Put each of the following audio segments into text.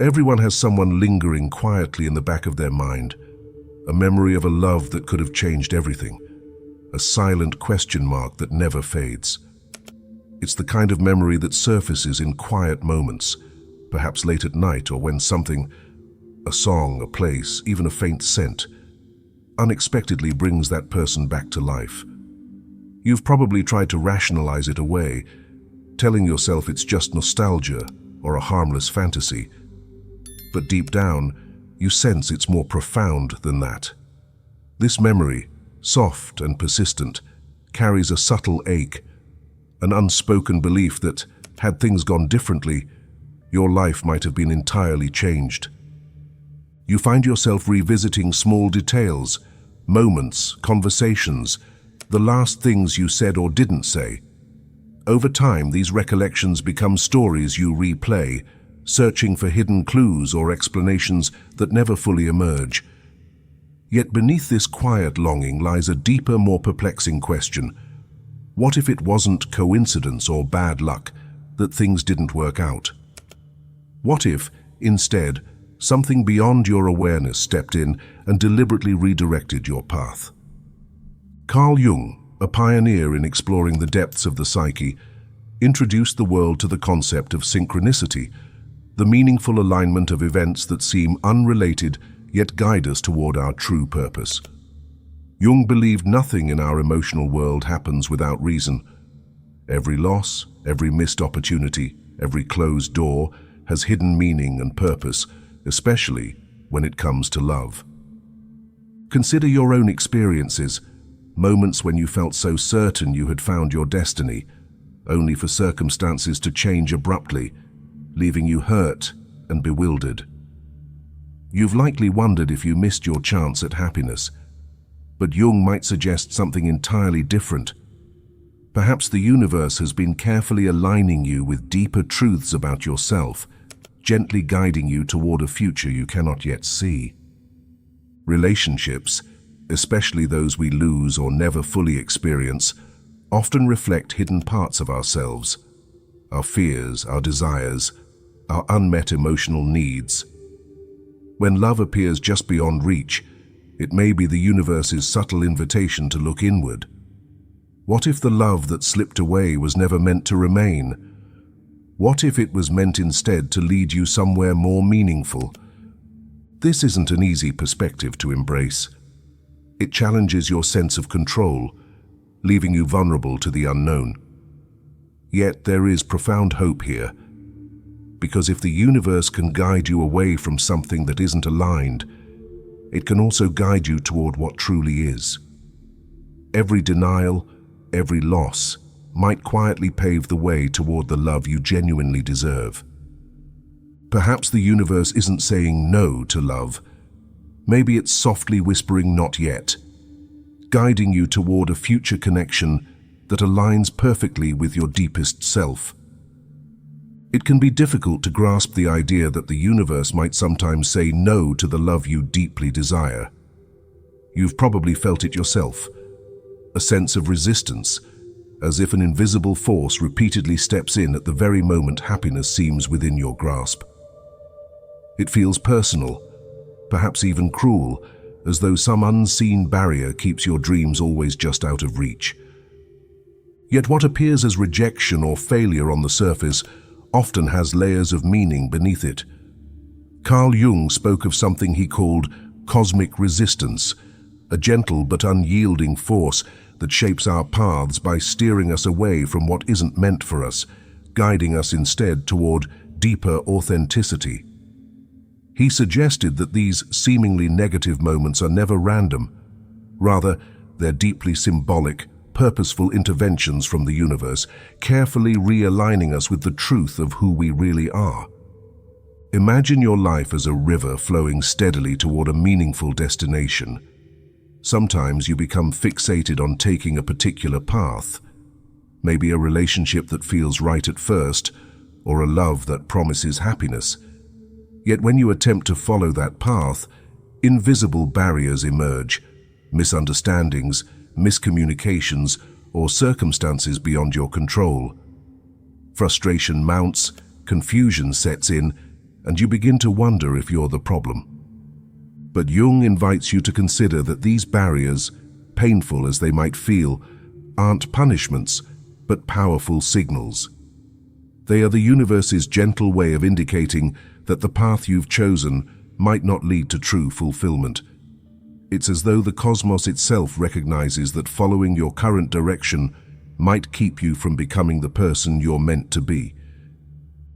Everyone has someone lingering quietly in the back of their mind, a memory of a love that could have changed everything, a silent question mark that never fades. It's the kind of memory that surfaces in quiet moments, perhaps late at night or when something, a song, a place, even a faint scent, unexpectedly brings that person back to life. You've probably tried to rationalize it away, telling yourself it's just nostalgia or a harmless fantasy. But deep down, you sense it's more profound than that. This memory, soft and persistent, carries a subtle ache, an unspoken belief that, had things gone differently, your life might have been entirely changed. You find yourself revisiting small details, moments, conversations, the last things you said or didn't say. Over time, these recollections become stories you replay, searching for hidden clues or explanations that never fully emerge. Yet beneath this quiet longing lies a deeper, more perplexing question. What if it wasn't coincidence or bad luck that things didn't work out? What if, instead, something beyond your awareness stepped in and deliberately redirected your path? Carl Jung, a pioneer in exploring the depths of the psyche, introduced the world to the concept of synchronicity, the meaningful alignment of events that seem unrelated yet guide us toward our true purpose. Jung believed nothing in our emotional world happens without reason. Every loss, every missed opportunity, every closed door has hidden meaning and purpose, especially when it comes to love. Consider your own experiences, moments when you felt so certain you had found your destiny, only for circumstances to change abruptly, leaving you hurt and bewildered. You've likely wondered if you missed your chance at happiness, but Jung might suggest something entirely different. Perhaps the universe has been carefully aligning you with deeper truths about yourself, gently guiding you toward a future you cannot yet see. Relationships, especially those we lose or never fully experience, often reflect hidden parts of ourselves, our fears, our desires, our unmet emotional needs. When love appears just beyond reach, it may be the universe's subtle invitation to look inward. What if the love that slipped away was never meant to remain? What if it was meant instead to lead you somewhere more meaningful? This isn't an easy perspective to embrace. It challenges your sense of control, leaving you vulnerable to the unknown. Yet there is profound hope here, because if the universe can guide you away from something that isn't aligned, it can also guide you toward what truly is. Every denial, every loss, might quietly pave the way toward the love you genuinely deserve. Perhaps the universe isn't saying no to love. Maybe it's softly whispering not yet, guiding you toward a future connection that aligns perfectly with your deepest self. It can be difficult to grasp the idea that the universe might sometimes say no to the love you deeply desire. You've probably felt it yourself, a sense of resistance, as if an invisible force repeatedly steps in at the very moment happiness seems within your grasp. It feels personal, perhaps even cruel, as though some unseen barrier keeps your dreams always just out of reach. Yet what appears as rejection or failure on the surface often has layers of meaning beneath it. Carl Jung spoke of something he called cosmic resistance, a gentle but unyielding force that shapes our paths by steering us away from what isn't meant for us, guiding us instead toward deeper authenticity. He suggested that these seemingly negative moments are never random. Rather, they're deeply symbolic, purposeful interventions from the universe, carefully realigning us with the truth of who we really are. Imagine your life as a river flowing steadily toward a meaningful destination. Sometimes you become fixated on taking a particular path, maybe a relationship that feels right at first, or a love that promises happiness. Yet when you attempt to follow that path, invisible barriers emerge, misunderstandings, miscommunications, or circumstances beyond your control. Frustration mounts, confusion sets in, and you begin to wonder if you're the problem. But Jung invites you to consider that these barriers, painful as they might feel, aren't punishments, but powerful signals. They are the universe's gentle way of indicating that the path you've chosen might not lead to true fulfillment. It's as though the cosmos itself recognizes that following your current direction might keep you from becoming the person you're meant to be.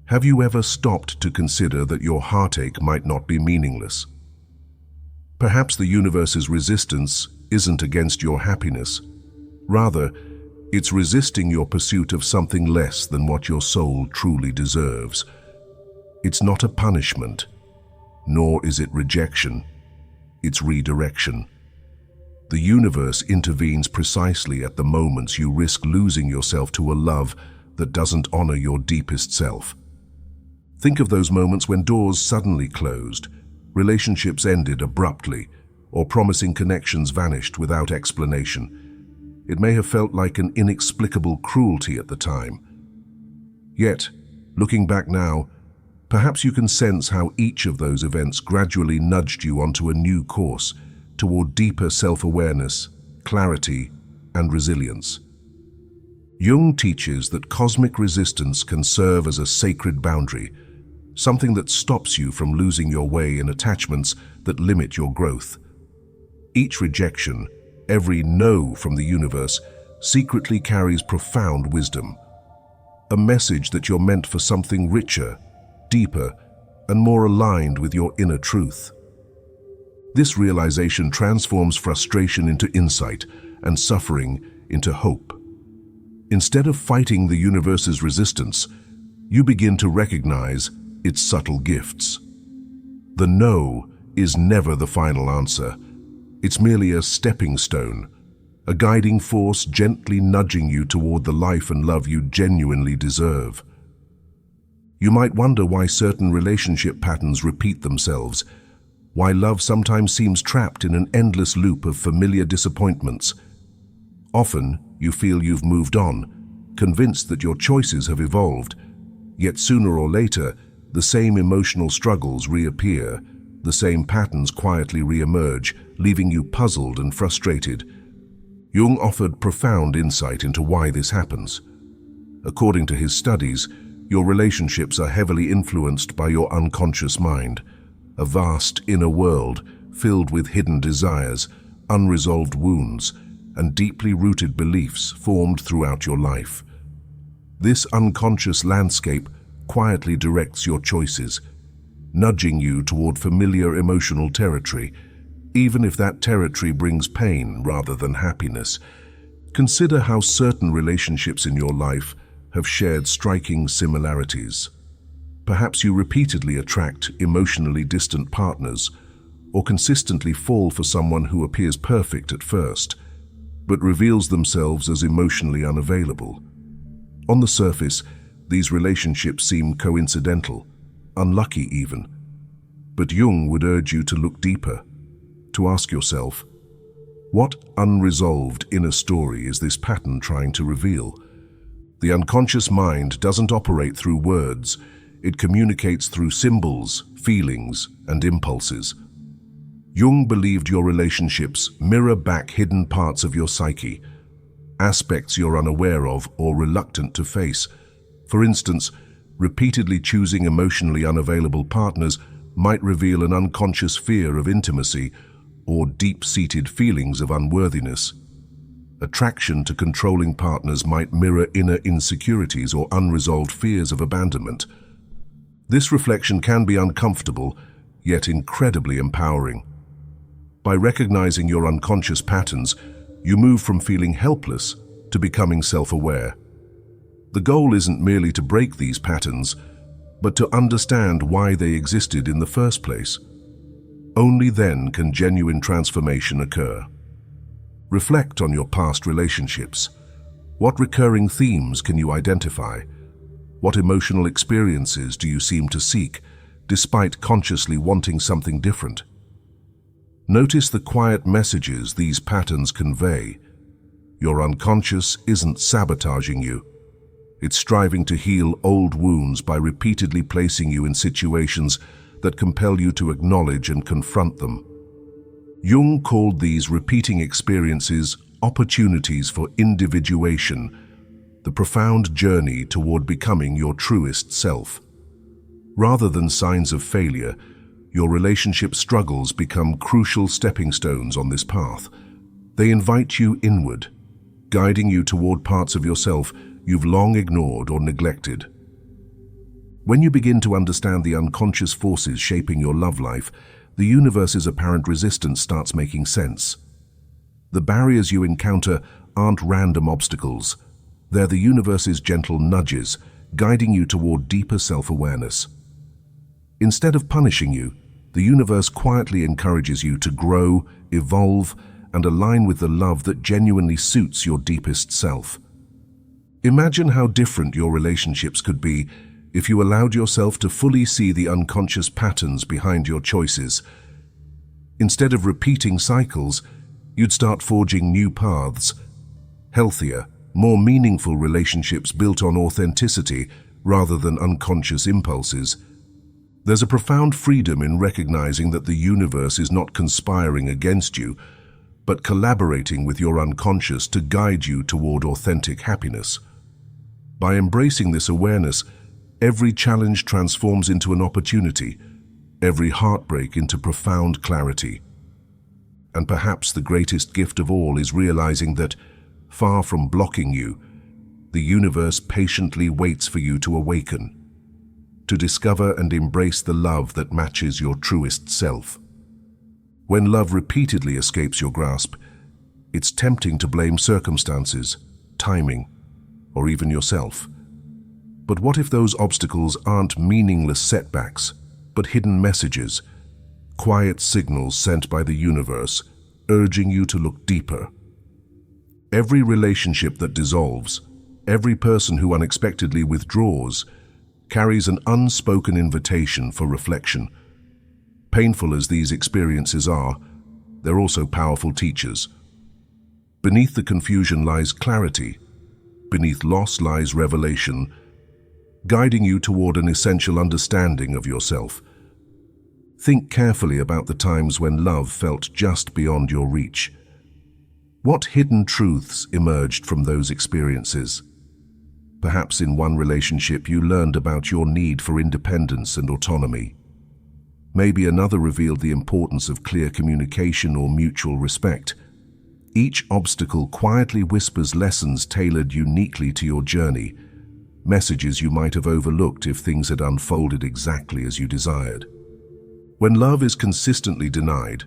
Have you ever stopped to consider that your heartache might not be meaningless? Perhaps the universe's resistance isn't against your happiness. Rather, it's resisting your pursuit of something less than what your soul truly deserves. It's not a punishment, nor is it rejection. It's redirection. The universe intervenes precisely at the moments you risk losing yourself to a love that doesn't honor your deepest self. Think of those moments when doors suddenly closed, relationships ended abruptly, or promising connections vanished without explanation. It may have felt like an inexplicable cruelty at the time. Yet, looking back now, perhaps you can sense how each of those events gradually nudged you onto a new course toward deeper self-awareness, clarity, and resilience. Jung teaches that cosmic resistance can serve as a sacred boundary, something that stops you from losing your way in attachments that limit your growth. Each rejection, every no from the universe, secretly carries profound wisdom, a message that you're meant for something richer, deeper, and more aligned with your inner truth. This realization transforms frustration into insight and suffering into hope. Instead of fighting the universe's resistance, you begin to recognize its subtle gifts. The no is never the final answer. It's merely a stepping stone, a guiding force gently nudging you toward the life and love you genuinely deserve. You might wonder why certain relationship patterns repeat themselves, why love sometimes seems trapped in an endless loop of familiar disappointments. Often, you feel you've moved on, convinced that your choices have evolved, yet sooner or later, the same emotional struggles reappear, the same patterns quietly re-emerge, leaving you puzzled and frustrated. Jung offered profound insight into why this happens. According to his studies, your relationships are heavily influenced by your unconscious mind, a vast inner world filled with hidden desires, unresolved wounds, and deeply rooted beliefs formed throughout your life. This unconscious landscape quietly directs your choices, nudging you toward familiar emotional territory, even if that territory brings pain rather than happiness. Consider how certain relationships in your life have shared striking similarities. Perhaps you repeatedly attract emotionally distant partners, or consistently fall for someone who appears perfect at first, but reveals themselves as emotionally unavailable. On the surface, these relationships seem coincidental, unlucky even. But Jung would urge you to look deeper, to ask yourself, what unresolved inner story is this pattern trying to reveal? The unconscious mind doesn't operate through words, it communicates through symbols, feelings, and impulses. Jung believed your relationships mirror back hidden parts of your psyche, aspects you're unaware of or reluctant to face. For instance, repeatedly choosing emotionally unavailable partners might reveal an unconscious fear of intimacy or deep-seated feelings of unworthiness. Attraction to controlling partners might mirror inner insecurities or unresolved fears of abandonment. This reflection can be uncomfortable, yet incredibly empowering. By recognizing your unconscious patterns, you move from feeling helpless to becoming self-aware. The goal isn't merely to break these patterns, but to understand why they existed in the first place. Only then can genuine transformation occur. Reflect on your past relationships. What recurring themes can you identify? What emotional experiences do you seem to seek, despite consciously wanting something different? Notice the quiet messages these patterns convey. Your unconscious isn't sabotaging you. It's striving to heal old wounds by repeatedly placing you in situations that compel you to acknowledge and confront them. Jung called these repeating experiences opportunities for individuation, the profound journey toward becoming your truest self. Rather than signs of failure, your relationship struggles become crucial stepping stones on this path. They invite you inward, guiding you toward parts of yourself you've long ignored or neglected. When you begin to understand the unconscious forces shaping your love life, the universe's apparent resistance starts making sense. The barriers you encounter aren't random obstacles. They're the universe's gentle nudges, guiding you toward deeper self-awareness. Instead of punishing you, the universe quietly encourages you to grow, evolve, and align with the love that genuinely suits your deepest self. Imagine how different your relationships could be if you allowed yourself to fully see the unconscious patterns behind your choices. Instead of repeating cycles, you'd start forging new paths, healthier, more meaningful relationships built on authenticity rather than unconscious impulses. There's a profound freedom in recognizing that the universe is not conspiring against you, but collaborating with your unconscious to guide you toward authentic happiness. By embracing this awareness, every challenge transforms into an opportunity, every heartbreak into profound clarity. And perhaps the greatest gift of all is realizing that, far from blocking you, the universe patiently waits for you to awaken, to discover and embrace the love that matches your truest self. When love repeatedly escapes your grasp, it's tempting to blame circumstances, timing, or even yourself. But what if those obstacles aren't meaningless setbacks, but hidden messages, quiet signals sent by the universe, urging you to look deeper? Every relationship that dissolves, every person who unexpectedly withdraws, carries an unspoken invitation for reflection. Painful as these experiences are, they're also powerful teachers. Beneath the confusion lies clarity. Beneath loss lies revelation, guiding you toward an essential understanding of yourself. Think carefully about the times when love felt just beyond your reach. What hidden truths emerged from those experiences? Perhaps in one relationship you learned about your need for independence and autonomy. Maybe another revealed the importance of clear communication or mutual respect. Each obstacle quietly whispers lessons tailored uniquely to your journey, messages you might have overlooked if things had unfolded exactly as you desired. When love is consistently denied,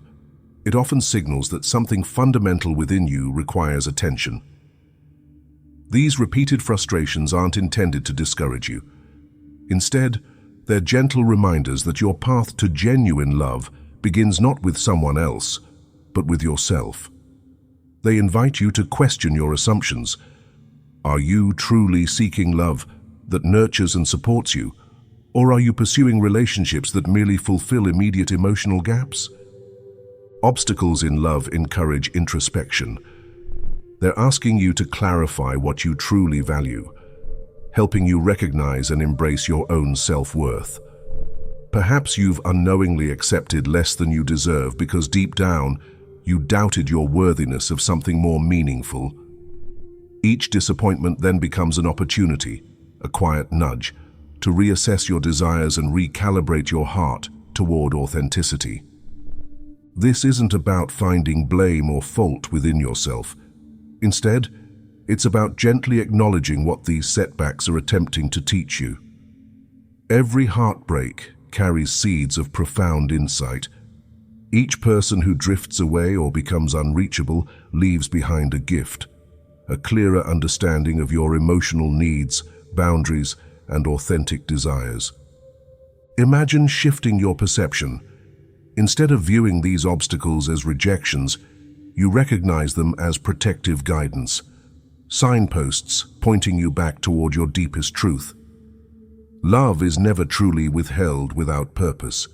it often signals that something fundamental within you requires attention. These repeated frustrations aren't intended to discourage you. Instead, they're gentle reminders that your path to genuine love begins not with someone else, but with yourself. They invite you to question your assumptions. Are you truly seeking love that nurtures and supports you, or are you pursuing relationships that merely fulfill immediate emotional gaps? Obstacles in love encourage introspection. They're asking you to clarify what you truly value, helping you recognize and embrace your own self-worth. Perhaps you've unknowingly accepted less than you deserve because deep down, you doubted your worthiness of something more meaningful. Each disappointment then becomes an opportunity, a quiet nudge, to reassess your desires and recalibrate your heart toward authenticity. This isn't about finding blame or fault within yourself. Instead, it's about gently acknowledging what these setbacks are attempting to teach you. Every heartbreak carries seeds of profound insight. Each person who drifts away or becomes unreachable leaves behind a gift, a clearer understanding of your emotional needs, boundaries, and authentic desires. Imagine shifting your perception. Instead of viewing these obstacles as rejections, you recognize them as protective guidance, signposts pointing you back toward your deepest truth. Love is never truly withheld without purpose.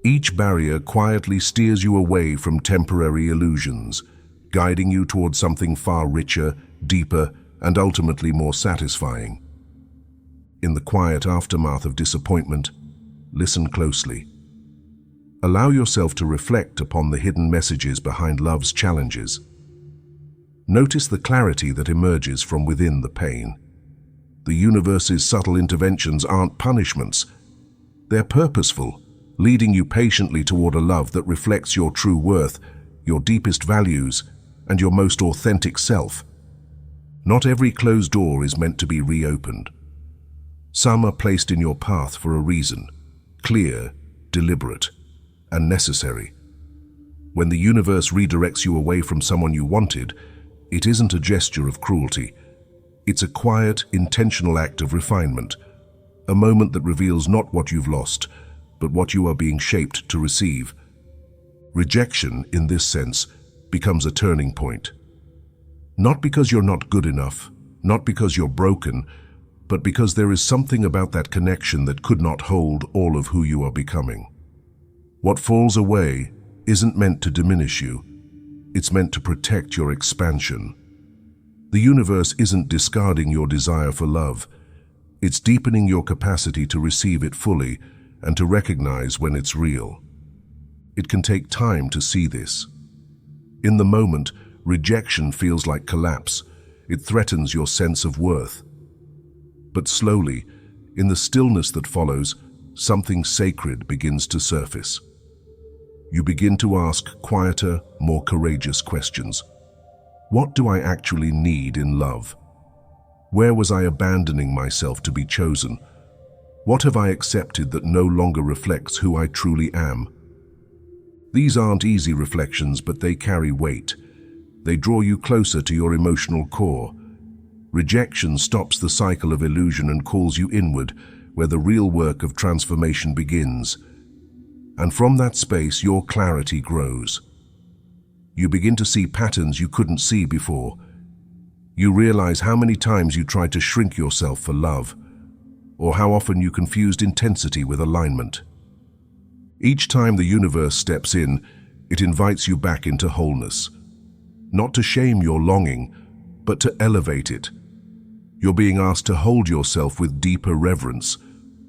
Each barrier quietly steers you away from temporary illusions, guiding you toward something far richer, deeper, and ultimately more satisfying. In the quiet aftermath of disappointment, listen closely. Allow yourself to reflect upon the hidden messages behind love's challenges. Notice the clarity that emerges from within the pain. The universe's subtle interventions aren't punishments. They're purposeful, leading you patiently toward a love that reflects your true worth, your deepest values, and your most authentic self. Not every closed door is meant to be reopened. Some are placed in your path for a reason, clear, deliberate, and necessary. When the universe redirects you away from someone you wanted, it isn't a gesture of cruelty. It's a quiet, intentional act of refinement, a moment that reveals not what you've lost, but what you are being shaped to receive. Rejection, in this sense, becomes a turning point. Not because you're not good enough, not because you're broken, but because there is something about that connection that could not hold all of who you are becoming. What falls away isn't meant to diminish you. It's meant to protect your expansion. The universe isn't discarding your desire for love. It's deepening your capacity to receive it fully and to recognize when it's real. It can take time to see this. In the moment, rejection feels like collapse. It threatens your sense of worth. But slowly, in the stillness that follows, something sacred begins to surface. You begin to ask quieter, more courageous questions. What do I actually need in love? Where was I abandoning myself to be chosen? What have I accepted that no longer reflects who I truly am? These aren't easy reflections, but they carry weight. They draw you closer to your emotional core. Rejection stops the cycle of illusion and calls you inward, where the real work of transformation begins. And from that space, your clarity grows. You begin to see patterns you couldn't see before. You realize how many times you tried to shrink yourself for love, or how often you confused intensity with alignment. Each time the universe steps in, it invites you back into wholeness. Not to shame your longing, but to elevate it. You're being asked to hold yourself with deeper reverence,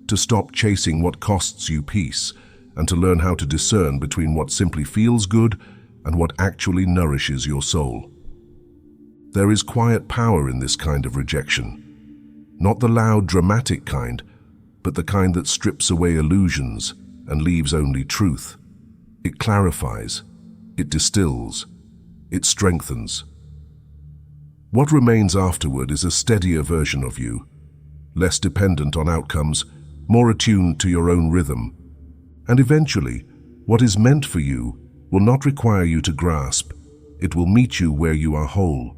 to stop chasing what costs you peace, and to learn how to discern between what simply feels good and what actually nourishes your soul. There is quiet power in this kind of rejection. Not the loud, dramatic kind, but the kind that strips away illusions and leaves only truth. It clarifies, it distills, it strengthens. What remains afterward is a steadier version of you, less dependent on outcomes, more attuned to your own rhythm. And eventually, what is meant for you will not require you to grasp. It will meet you where you are whole.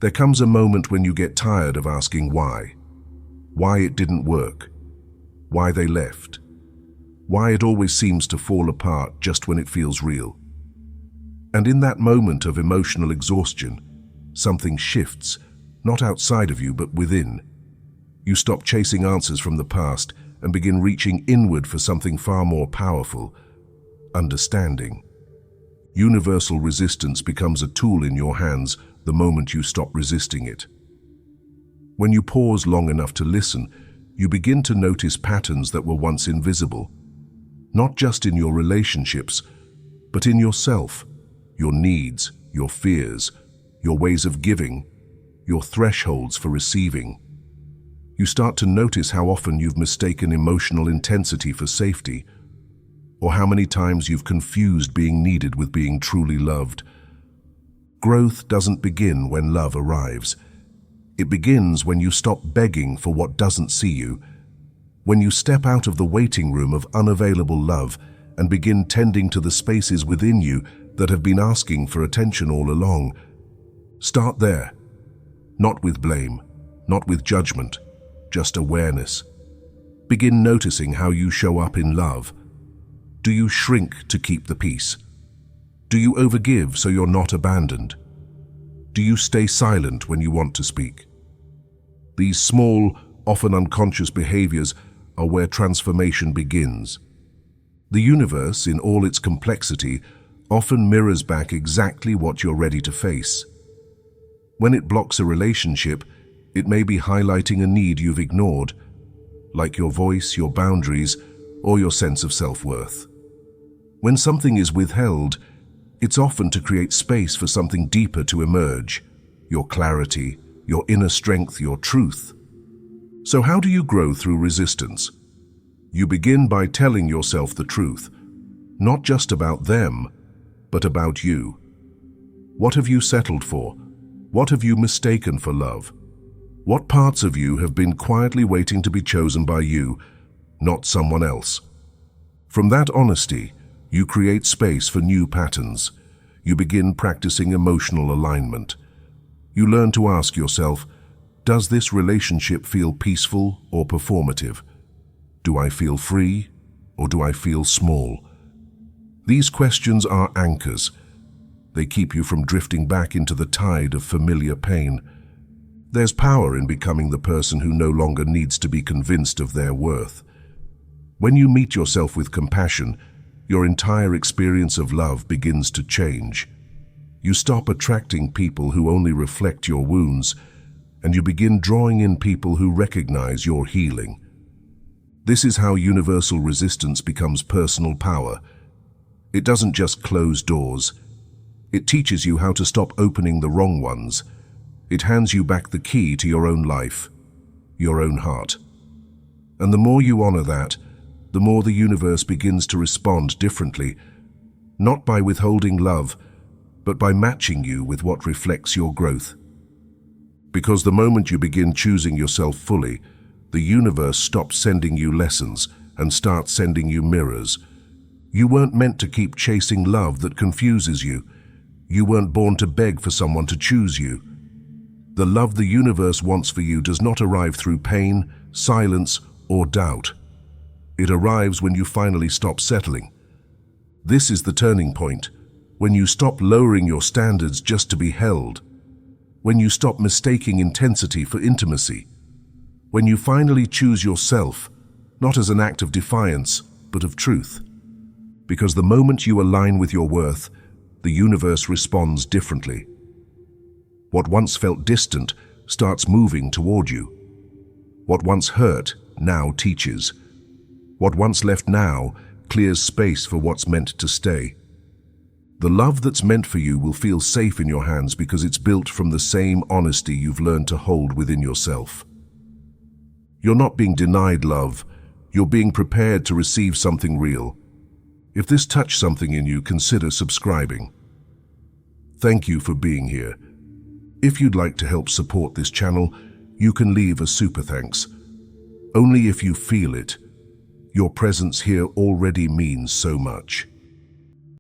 There comes a moment when you get tired of asking why it didn't work, why they left, why it always seems to fall apart just when it feels real. And in that moment of emotional exhaustion, something shifts, not outside of you, but within. You stop chasing answers from the past and begin reaching inward for something far more powerful: understanding. Universal resistance becomes a tool in your hands the moment you stop resisting it. When you pause long enough to listen, you begin to notice patterns that were once invisible, not just in your relationships, but in yourself, your needs, your fears, your ways of giving, your thresholds for receiving. You start to notice how often you've mistaken emotional intensity for safety, or how many times you've confused being needed with being truly loved. Growth doesn't begin when love arrives. It begins when you stop begging for what doesn't see you, when you step out of the waiting room of unavailable love and begin tending to the spaces within you that have been asking for attention all along. Start there, not with blame, not with judgment, just awareness. Begin noticing how you show up in love. Do you shrink to keep the peace? Do you overgive so you're not abandoned? Do you stay silent when you want to speak? These small, often unconscious behaviors are where transformation begins. The universe, in all its complexity, often mirrors back exactly what you're ready to face. When it blocks a relationship, It may be highlighting a need you've ignored, like your voice, your boundaries, or your sense of self-worth. When something is withheld, it's often to create space for something deeper to emerge, your clarity, your inner strength, your truth. So how do you grow through resistance? You begin by telling yourself the truth, not just about them, but about you. What have you settled for? What have you mistaken for love? What parts of you have been quietly waiting to be chosen by you, not someone else? From that honesty, you create space for new patterns. You begin practicing emotional alignment. You learn to ask yourself, does this relationship feel peaceful or performative? Do I feel free or do I feel small? These questions are anchors. They keep you from drifting back into the tide of familiar pain. There's power in becoming the person who no longer needs to be convinced of their worth. When you meet yourself with compassion, your entire experience of love begins to change. You stop attracting people who only reflect your wounds, and you begin drawing in people who recognize your healing. This is how universal resistance becomes personal power. It doesn't just close doors. It teaches you how to stop opening the wrong ones. It hands you back the key to your own life, your own heart. And the more you honor that, the more the universe begins to respond differently, not by withholding love, but by matching you with what reflects your growth. Because the moment you begin choosing yourself fully, the universe stops sending you lessons and starts sending you mirrors. You weren't meant to keep chasing love that confuses you. You weren't born to beg for someone to choose you. The love the universe wants for you does not arrive through pain, silence, or doubt. It arrives when you finally stop settling. This is the turning point, when you stop lowering your standards just to be held, when you stop mistaking intensity for intimacy, when you finally choose yourself, not as an act of defiance, but of truth. Because the moment you align with your worth, the universe responds differently. What once felt distant starts moving toward you. What once hurt now teaches. What once left now clears space for what's meant to stay. The love that's meant for you will feel safe in your hands because it's built from the same honesty you've learned to hold within yourself. You're not being denied love, you're being prepared to receive something real. If this touched something in you, consider subscribing. Thank you for being here. If you'd like to help support this channel, you can leave a super thanks. Only if you feel it. Your presence here already means so much.